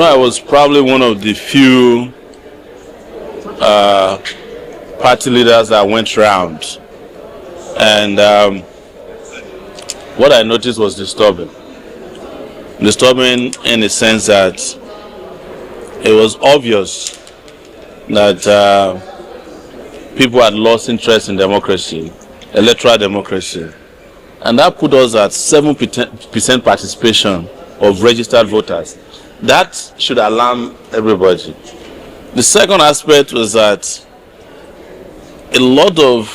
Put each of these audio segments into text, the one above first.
I was probably one of the few party leaders that went round, and what I noticed was disturbing in the sense that it was obvious that people had lost interest in democracy, electoral democracy, and that put us at 7% participation of registered voters. That should alarm everybody. The second aspect was that a lot of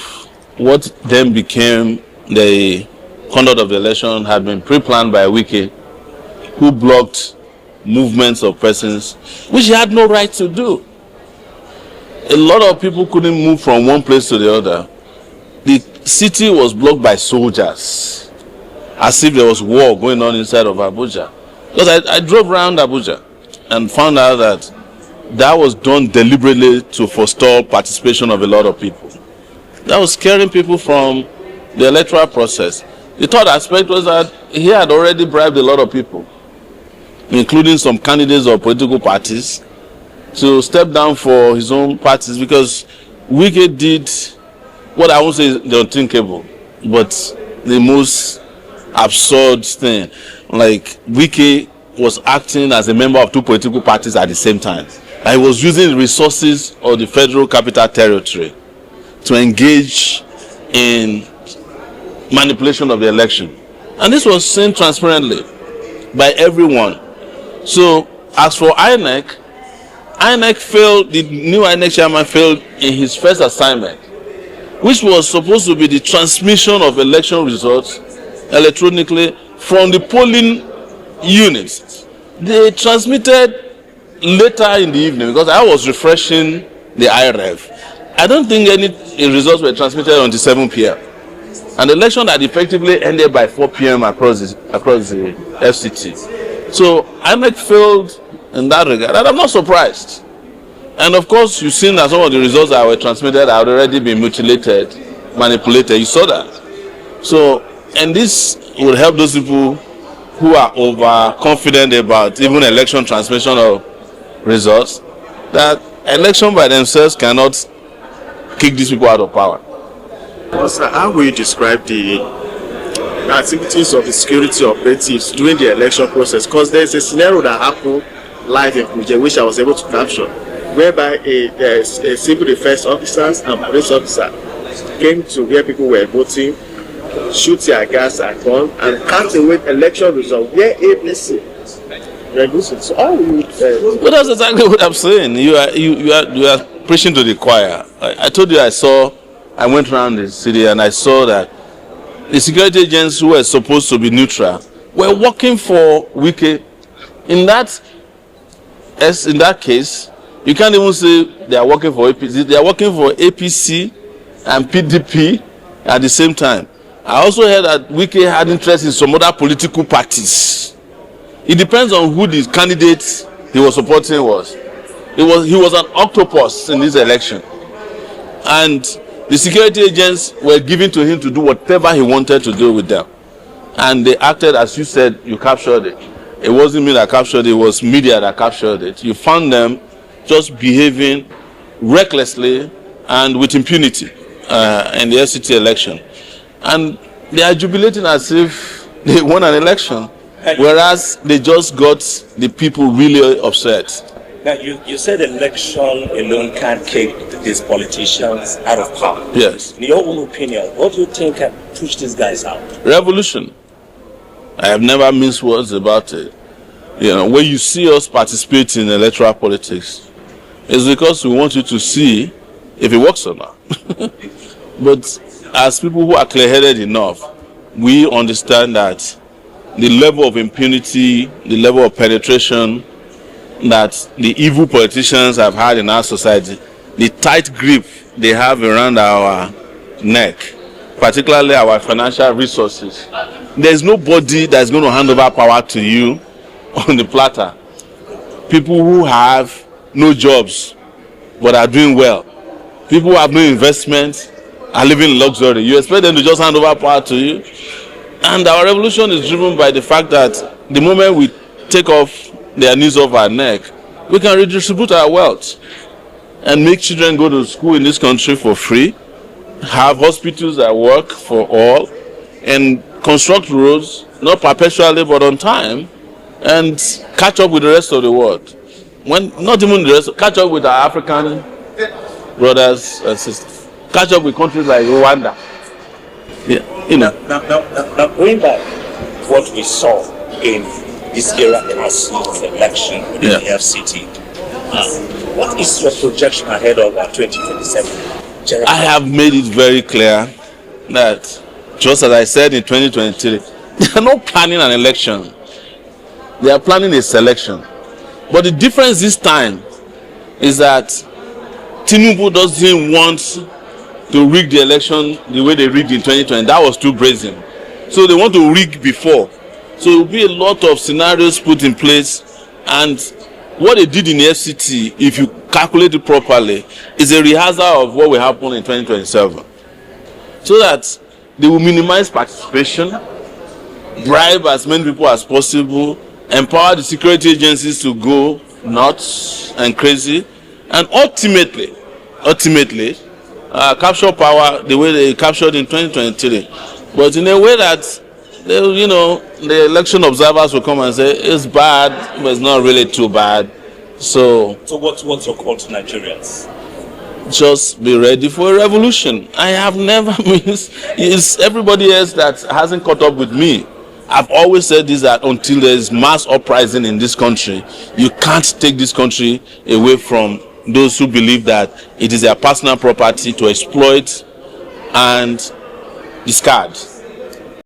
what then became the conduct of the election had been pre-planned by Wike, who blocked movements of persons, which he had no right to do. A lot of people couldn't move from one place to the other. The city was blocked by soldiers, as if there was war going on inside of Abuja. Because I drove around Abuja and found out that that was done deliberately to forestall participation of a lot of people. That was scaring people from the electoral process. The third aspect was that he had already bribed a lot of people, including some candidates of political parties, to step down for his own parties, because Wike did what I won't say is the unthinkable, but the most absurd thing. Like, Wike was acting as a member of two political parties at the same time. And he was using the resources of the Federal Capital Territory to engage in manipulation of the election. And this was seen transparently by everyone. So, as for INEC failed, the new INEC chairman failed in his first assignment, which was supposed to be the transmission of election results electronically from the polling units. They transmitted later in the evening, because I was refreshing the IRF. I don't think any results were transmitted until 7 p.m. And the election had effectively ended by 4 p.m. across the FCT. So INEC failed in that regard, and I'm not surprised. And of course, you've seen that some of the results that were transmitted had already been mutilated, manipulated. You saw that. So, and this will help those people who are overconfident about even election transmission of results, that election by themselves cannot kick these people out of power. Sir, how will you describe the activities of the security operatives during the election process? Because there's a scenario that happened live in Abuja, which I was able to capture, whereby a civil defense officers and police officer came to where people were voting, shoot their gas and gun, and count away election results where APC reduced. So how will you? Well, that's exactly what I'm saying. You are preaching to the choir. I told you I went around the city and I saw that the security agents who were supposed to be neutral were working for Wike. In that case, you can't even say they are working for APC. They are working for APC and PDP at the same time. I also heard that Wike had interest in some other political parties. It depends on who the candidate he was supporting was. He was an octopus in this election. And the security agents were given to him to do whatever he wanted to do with them. And they acted, as you said, you captured it. It wasn't me that captured it, it was media that captured it. You found them just behaving recklessly and with impunity in the FCT election. And they are jubilating as if they won an election, whereas they just got the people really upset. Now, you said election alone can't kick these politicians out of power. Yes. In your own opinion, what do you think can push these guys out? Revolution. I have never minced words about it. You know, when you see us participate in electoral politics, it's because we want you to see if it works or not. But as people who are clear-headed enough, we understand that the level of impunity, the level of penetration that the evil politicians have had in our society, the tight grip they have around our neck, particularly our financial resources. There's nobody that's going to hand over power to you on the platter. People who have no jobs but are doing well. People who have no investment are living in luxury. You expect them to just hand over power to you? And our revolution is driven by the fact that the moment we take off their knees off our neck, we can redistribute our wealth and make children go to school in this country for free, have hospitals that work for all, and construct roads, not perpetually but on time, and catch up with the rest of the world. When not even the rest, catch up with our African brothers and sisters. Catch up with countries like Rwanda. Yeah, you know. Now going back to what we saw in this era council's election in the FCT, what is your projection ahead of 2027? I have made it very clear that, just as I said in 2023, they are not planning an election. They are planning a selection. But the difference this time is that Tinubu doesn't want to rig the election the way they rigged in 2020. That was too brazen. So they want to rig before. So there will be a lot of scenarios put in place, and what they did in the FCT, if you calculate it properly, is a rehearsal of what will happen in 2027. So that they will minimize participation, bribe as many people as possible, empower the security agencies to go nuts and crazy, and ultimately capture power the way they captured in 2023. But in a way that the election observers will come and say it's bad, but it's not really too bad. So what's your call to Nigerians? Just be ready for a revolution. I have never it's everybody else that hasn't caught up with me. I've always said this, that until there is mass uprising in this country, you can't take this country away from those who believe that it is their personal property to exploit and discard.